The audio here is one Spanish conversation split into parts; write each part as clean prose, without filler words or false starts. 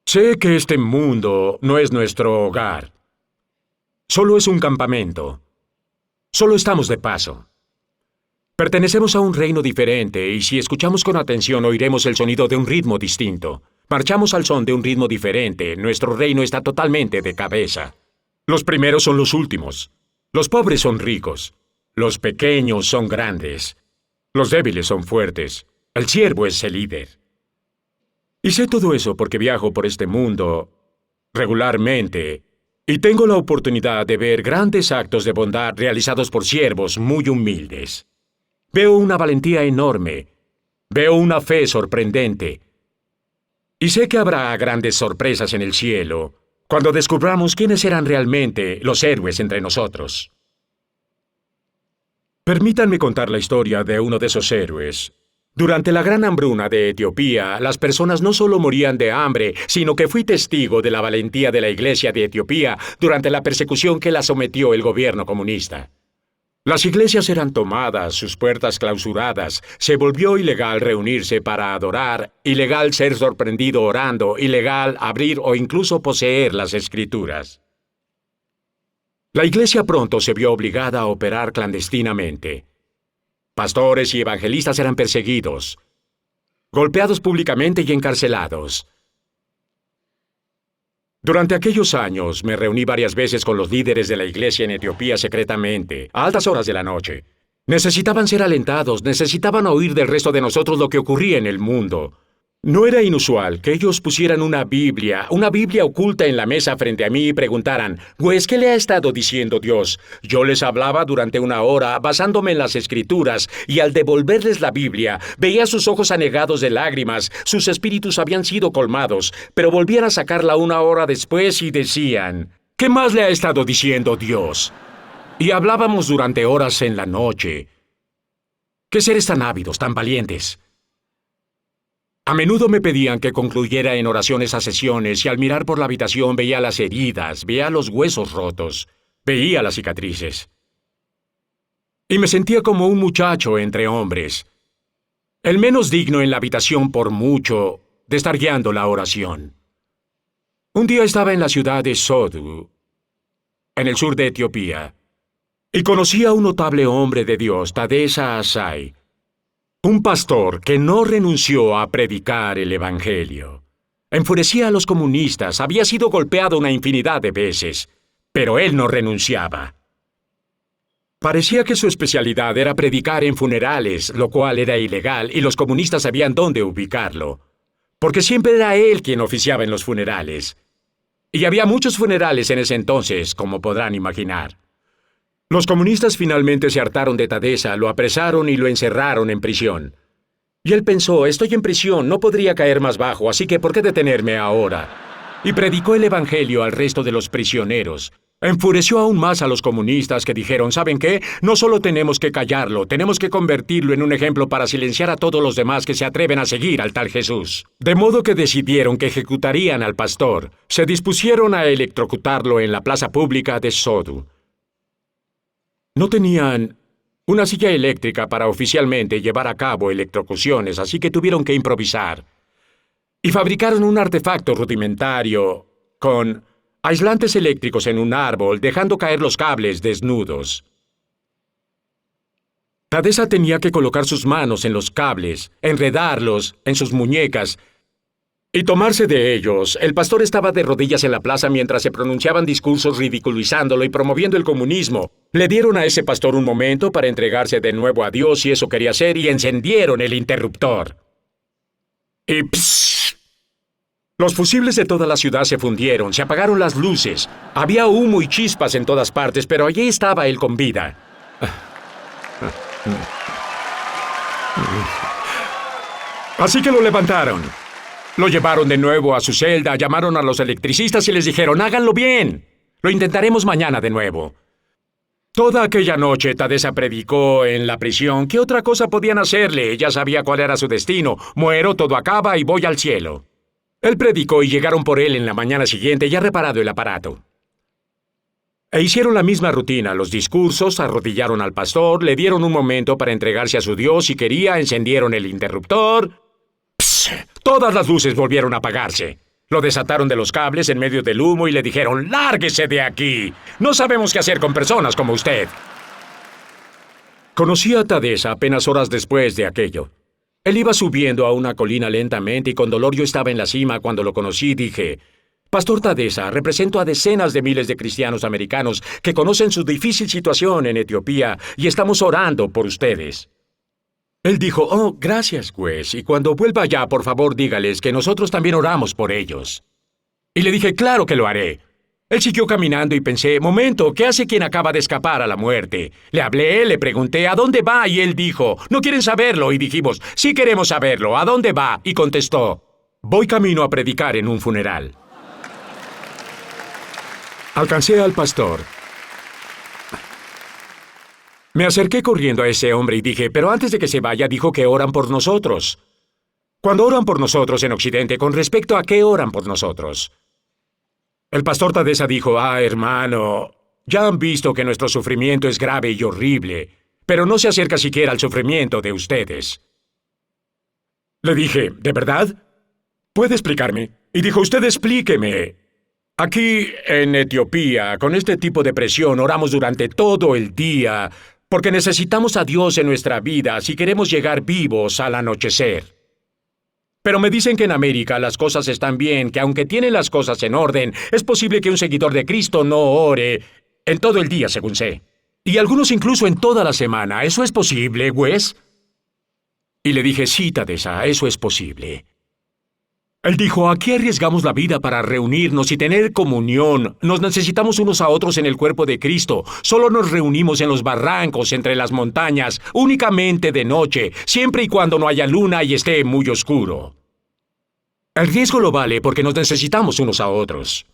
Sé que este mundo no es nuestro hogar. Solo es un campamento. Solo estamos de paso. Pertenecemos a un reino diferente y si escuchamos con atención oiremos el sonido de un ritmo distinto. Marchamos al son de un ritmo diferente. Nuestro reino está totalmente de cabeza. Los primeros son los últimos. Los pobres son ricos. Los pequeños son grandes. Los débiles son fuertes. El siervo es el líder. Y sé todo eso porque viajo por este mundo regularmente y tengo la oportunidad de ver grandes actos de bondad realizados por siervos muy humildes. Veo una valentía enorme. Veo una fe sorprendente. Y sé que habrá grandes sorpresas en el cielo cuando descubramos quiénes eran realmente los héroes entre nosotros. Permítanme contar la historia de uno de esos héroes. Durante la gran hambruna de Etiopía, las personas no solo morían de hambre, sino que fui testigo de la valentía de la Iglesia de Etiopía durante la persecución que la sometió el gobierno comunista. Las iglesias eran tomadas, sus puertas clausuradas, se volvió ilegal reunirse para adorar, ilegal ser sorprendido orando, ilegal abrir o incluso poseer las Escrituras. La iglesia pronto se vio obligada a operar clandestinamente. Pastores y evangelistas eran perseguidos, golpeados públicamente y encarcelados. Durante aquellos años me reuní varias veces con los líderes de la iglesia en Etiopía secretamente, a altas horas de la noche. Necesitaban ser alentados, necesitaban oír del resto de nosotros lo que ocurría en el mundo. No era inusual que ellos pusieran una Biblia oculta en la mesa frente a mí y preguntaran, «Pues, ¿qué le ha estado diciendo Dios?». Yo les hablaba durante una hora, basándome en las Escrituras, y al devolverles la Biblia, veía sus ojos anegados de lágrimas, sus espíritus habían sido colmados, pero volvían a sacarla una hora después y decían, «¿Qué más le ha estado diciendo Dios?». Y hablábamos durante horas en la noche. ¿Qué seres tan ávidos, tan valientes? A menudo me pedían que concluyera en oración esas sesiones y al mirar por la habitación veía las heridas, veía los huesos rotos, veía las cicatrices. Y me sentía como un muchacho entre hombres, el menos digno en la habitación por mucho de estar guiando la oración. Un día estaba en la ciudad de Sodu, en el sur de Etiopía, y conocí a un notable hombre de Dios, Tadessa Asai, un pastor que no renunció a predicar el Evangelio. Enfurecía a los comunistas, había sido golpeado una infinidad de veces, pero él no renunciaba. Parecía que su especialidad era predicar en funerales, lo cual era ilegal, y los comunistas sabían dónde ubicarlo, porque siempre era él quien oficiaba en los funerales. Y había muchos funerales en ese entonces, como podrán imaginar. Los comunistas finalmente se hartaron de Tadessa, lo apresaron y lo encerraron en prisión. Y él pensó, estoy en prisión, no podría caer más bajo, así que ¿por qué detenerme ahora? Y predicó el Evangelio al resto de los prisioneros. Enfureció aún más a los comunistas que dijeron, ¿saben qué? No solo tenemos que callarlo, tenemos que convertirlo en un ejemplo para silenciar a todos los demás que se atreven a seguir al tal Jesús. De modo que decidieron que ejecutarían al pastor. Se dispusieron a electrocutarlo en la plaza pública de Sodu. No tenían una silla eléctrica para oficialmente llevar a cabo electrocuciones, así que tuvieron que improvisar. Y fabricaron un artefacto rudimentario con aislantes eléctricos en un árbol, dejando caer los cables desnudos. Tadessa tenía que colocar sus manos en los cables, enredarlos en sus muñecas y tomarse de ellos. El pastor estaba de rodillas en la plaza mientras se pronunciaban discursos ridiculizándolo y promoviendo el comunismo. Le dieron a ese pastor un momento para entregarse de nuevo a Dios si eso quería hacer y encendieron el interruptor. Y ¡psss! Los fusibles de toda la ciudad se fundieron, se apagaron las luces. Había humo y chispas en todas partes, pero allí estaba él con vida. Así que lo levantaron. Lo llevaron de nuevo a su celda, llamaron a los electricistas y les dijeron, háganlo bien. Lo intentaremos mañana de nuevo. Toda aquella noche Tadessa predicó en la prisión. ¿Qué otra cosa podían hacerle? Ya sabía cuál era su destino. Muero, todo acaba y voy al cielo. Él predicó y llegaron por él en la mañana siguiente ya reparado el aparato. E hicieron la misma rutina, los discursos, arrodillaron al pastor, le dieron un momento para entregarse a su Dios si quería, encendieron el interruptor. ¡Psst! Todas las luces volvieron a apagarse. Lo desataron de los cables en medio del humo y le dijeron, ¡lárguese de aquí! No sabemos qué hacer con personas como usted. Conocí a Tadesa apenas horas después de aquello. Él iba subiendo a una colina lentamente y con dolor yo estaba en la cima cuando lo conocí y dije, Pastor Tadesa, represento a decenas de miles de cristianos americanos que conocen su difícil situación en Etiopía y estamos orando por ustedes. Él dijo, oh, gracias, Wes, y cuando vuelva allá, por favor, dígales que nosotros también oramos por ellos. Y le dije, claro que lo haré. Él siguió caminando y pensé, momento, ¿qué hace quien acaba de escapar a la muerte? Le hablé, le pregunté, ¿a dónde va? Y él dijo, no quieren saberlo. Y dijimos, sí queremos saberlo, ¿a dónde va? Y contestó, voy camino a predicar en un funeral. Alcancé al pastor. Me acerqué corriendo a ese hombre y dije, pero antes de que se vaya dijo que oran por nosotros. Cuando oran por nosotros en Occidente, ¿con respecto a qué oran por nosotros? El pastor Tadesa dijo, hermano, ya han visto que nuestro sufrimiento es grave y horrible, pero no se acerca siquiera al sufrimiento de ustedes. Le dije, ¿de verdad? ¿Puede explicarme? Y dijo, usted explíqueme. Aquí en Etiopía, con este tipo de presión, oramos durante todo el día, porque necesitamos a Dios en nuestra vida si queremos llegar vivos al anochecer. Pero me dicen que en América las cosas están bien, que aunque tienen las cosas en orden, es posible que un seguidor de Cristo no ore en todo el día, según sé. Y algunos incluso en toda la semana. ¿Eso es posible, Wes? Y le dije, sí, Tadesa, eso es posible. Él dijo, aquí arriesgamos la vida para reunirnos y tener comunión. Nos necesitamos unos a otros en el cuerpo de Cristo. Solo nos reunimos en los barrancos, entre las montañas, únicamente de noche, siempre y cuando no haya luna y esté muy oscuro. El riesgo lo vale porque nos necesitamos unos a otros.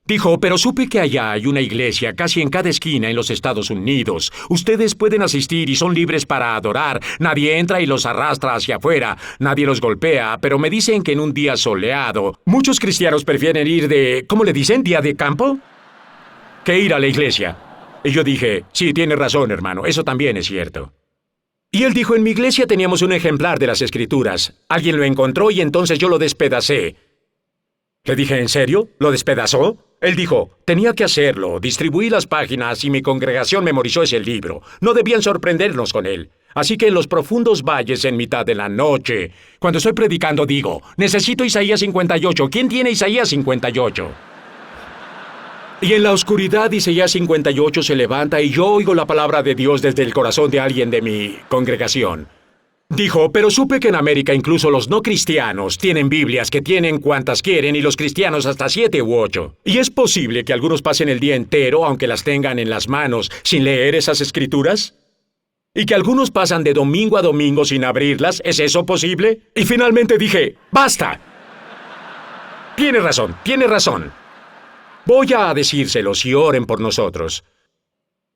Dijo, pero supe que allá hay una iglesia casi en cada esquina en los Estados Unidos. Ustedes pueden asistir y son libres para adorar. Nadie entra y los arrastra hacia afuera. Nadie los golpea, pero me dicen que en un día soleado, muchos cristianos prefieren ir de, ¿cómo le dicen? ¿Día de campo? Que ir a la iglesia. Y yo dije, sí, tiene razón, hermano, eso también es cierto. Y él dijo, en mi iglesia teníamos un ejemplar de las Escrituras. Alguien lo encontró y entonces yo lo despedacé. Le dije, ¿en serio? ¿Lo despedazó? Él dijo, tenía que hacerlo, distribuí las páginas y mi congregación memorizó ese libro. No debían sorprendernos con él. Así que en los profundos valles en mitad de la noche, cuando estoy predicando digo, necesito Isaías 58. ¿Quién tiene Isaías 58? Y en la oscuridad Isaías 58 se levanta y yo oigo la palabra de Dios desde el corazón de alguien de mi congregación. Dijo, pero supe que en América incluso los no cristianos tienen Biblias que tienen cuantas quieren y los cristianos hasta 7 u 8. Y es posible que algunos pasen el día entero, aunque las tengan en las manos, sin leer esas escrituras. Y que algunos pasan de domingo a domingo sin abrirlas. ¿Es eso posible? Y finalmente dije, ¡basta! Tiene razón, tiene razón. Voy a decírselos y oren por nosotros.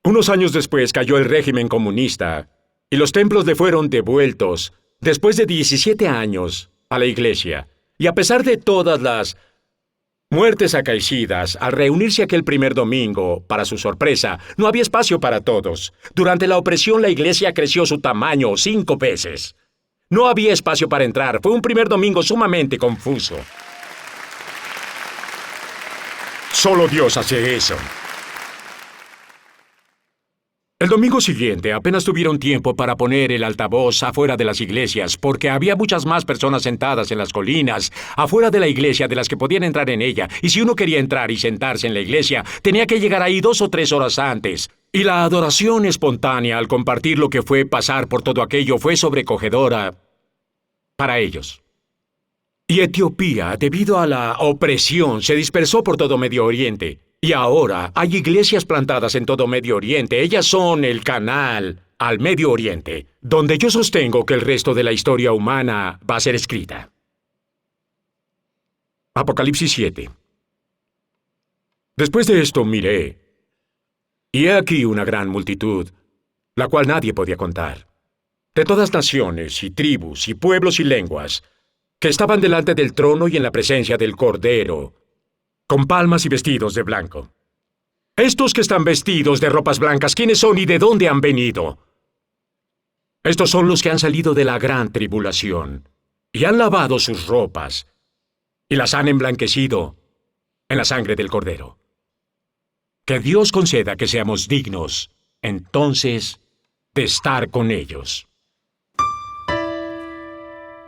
Unos años después cayó el régimen comunista. Y los templos le fueron devueltos, después de 17 años, a la iglesia. Y a pesar de todas las muertes acaecidas, al reunirse aquel primer domingo, para su sorpresa, no había espacio para todos. Durante la opresión la iglesia creció su tamaño 5 veces. No había espacio para entrar. Fue un primer domingo sumamente confuso. Solo Dios hace eso. El domingo siguiente apenas tuvieron tiempo para poner el altavoz afuera de las iglesias, porque había muchas más personas sentadas en las colinas, afuera de la iglesia de las que podían entrar en ella, y si uno quería entrar y sentarse en la iglesia, tenía que llegar ahí 2 o 3 horas antes. Y la adoración espontánea al compartir lo que fue pasar por todo aquello fue sobrecogedora para ellos. Y Etiopía, debido a la opresión, se dispersó por todo Medio Oriente. Y ahora hay iglesias plantadas en todo Medio Oriente. Ellas son el canal al Medio Oriente, donde yo sostengo que el resto de la historia humana va a ser escrita. Apocalipsis 7. Después de esto miré, y he aquí una gran multitud, la cual nadie podía contar, de todas naciones y tribus y pueblos y lenguas, que estaban delante del trono y en la presencia del Cordero, con palmas y vestidos de blanco. Estos que están vestidos de ropas blancas, ¿quiénes son y de dónde han venido? Estos son los que han salido de la gran tribulación, y han lavado sus ropas, y las han emblanquecido en la sangre del Cordero. Que Dios conceda que seamos dignos, entonces, de estar con ellos.